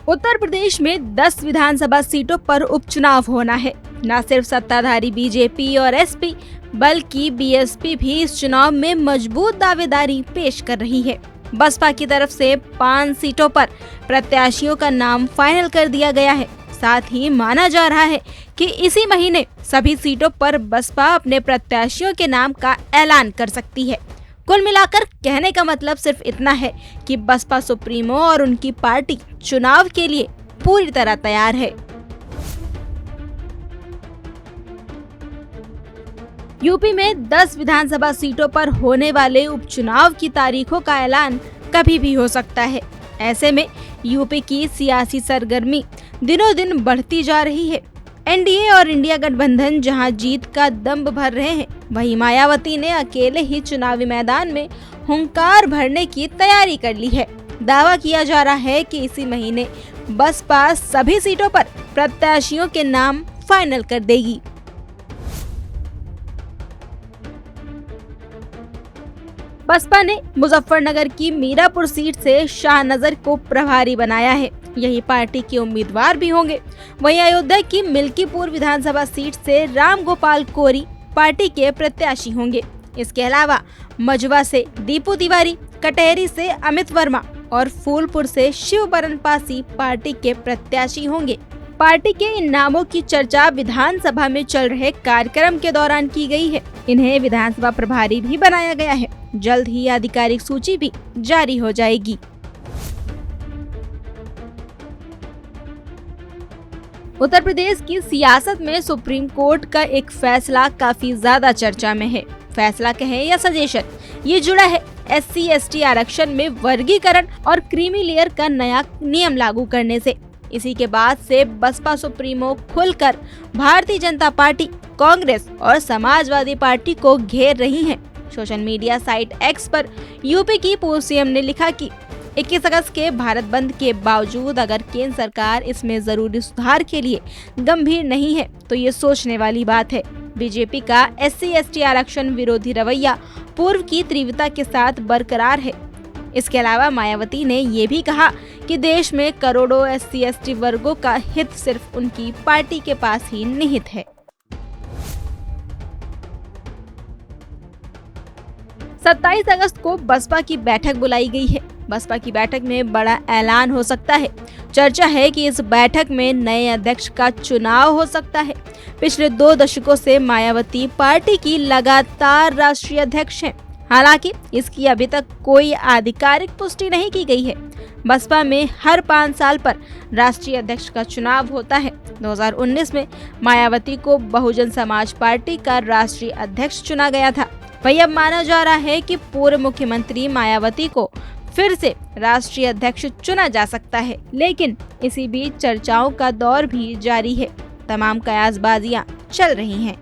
उत्तर प्रदेश में 10 विधानसभा सीटों पर उपचुनाव होना है। न सिर्फ सत्ताधारी बीजेपी और एसपी बल्कि बीएसपी भी इस चुनाव में मजबूत दावेदारी पेश कर रही है। बसपा की तरफ से 5 सीटों पर प्रत्याशियों का नाम फाइनल कर दिया गया है। साथ ही माना जा रहा है कि इसी महीने सभी सीटों पर बसपा अपने प्रत्याशियों के नाम का ऐलान कर सकती है। कुल मिलाकर कहने का मतलब सिर्फ इतना है कि बसपा सुप्रीमो और उनकी पार्टी चुनाव के लिए पूरी तरह तैयार है। यूपी में 10 विधानसभा सीटों पर होने वाले उपचुनाव की तारीखों का ऐलान कभी भी हो सकता है। ऐसे में यूपी की सियासी सरगर्मी दिनों दिन बढ़ती जा रही है। एनडीए और इंडिया गठबंधन जहां जीत का दंभ भर रहे हैं, वहीं मायावती ने अकेले ही चुनावी मैदान में हुंकार भरने की तैयारी कर ली है। दावा किया जा रहा है कि इसी महीने बसपा सभी सीटों पर प्रत्याशियों के नाम फाइनल कर देगी। बसपा ने मुजफ्फरनगर की मीरापुर सीट से शाहनजर को प्रभारी बनाया है। यही पार्टी के उम्मीदवार भी होंगे। वहीं अयोध्या की मिल्कीपुर विधानसभा सीट से राम गोपाल कोरी पार्टी के प्रत्याशी होंगे। इसके अलावा मझवा से दीपू तिवारी, कटेहरी से अमित वर्मा और फूलपुर से शिवबरन पासी पार्टी के प्रत्याशी होंगे। पार्टी के इन नामों की चर्चा विधानसभा में चल रहे कार्यक्रम के दौरान की गई है। इन्हें विधानसभा प्रभारी भी बनाया गया है। जल्द ही आधिकारिक सूची भी जारी हो जाएगी। उत्तर प्रदेश की सियासत में सुप्रीम कोर्ट का एक फैसला काफी ज्यादा चर्चा में है। फैसला कहें या सजेशन, ये जुड़ा है SC/ST आरक्षण में वर्गीकरण और क्रीमी लेयर का नया नियम लागू करने से। इसी के बाद से बसपा सुप्रीमो खुलकर भारतीय जनता पार्टी, कांग्रेस और समाजवादी पार्टी को घेर रही हैं। सोशल मीडिया साइट X पर यूपी की पूर्व सीएम ने लिखा कि 21 अगस्त के भारत बंद के बावजूद अगर केंद्र सरकार इसमें जरूरी सुधार के लिए गंभीर नहीं है तो ये सोचने वाली बात है। बीजेपी का SC/ST आरक्षण विरोधी रवैया पूर्व की तीव्रता के साथ बरकरार है। इसके अलावा मायावती ने ये भी कहा कि देश में करोड़ों SC/ST वर्गों का हित सिर्फ उनकी पार्टी के पास ही निहित है। 27 अगस्त को बसपा की बैठक बुलाई गई है। बसपा की बैठक में बड़ा ऐलान हो सकता है। चर्चा है कि इस बैठक में नए अध्यक्ष का चुनाव हो सकता है। पिछले 2 दशकों से मायावती पार्टी की लगातार राष्ट्रीय अध्यक्ष हैं। हालांकि इसकी अभी तक कोई आधिकारिक पुष्टि नहीं की गई है। बसपा में हर 5 साल पर राष्ट्रीय अध्यक्ष का चुनाव होता है। 2019 में मायावती को बहुजन समाज पार्टी का राष्ट्रीय अध्यक्ष चुना गया था। वहीं अब माना जा रहा है कि पूर्व मुख्यमंत्री मायावती को फिर से राष्ट्रीय अध्यक्ष चुना जा सकता है। लेकिन इसी बीच चर्चाओं का दौर भी जारी है। तमाम कयासबाजियां चल रही हैं।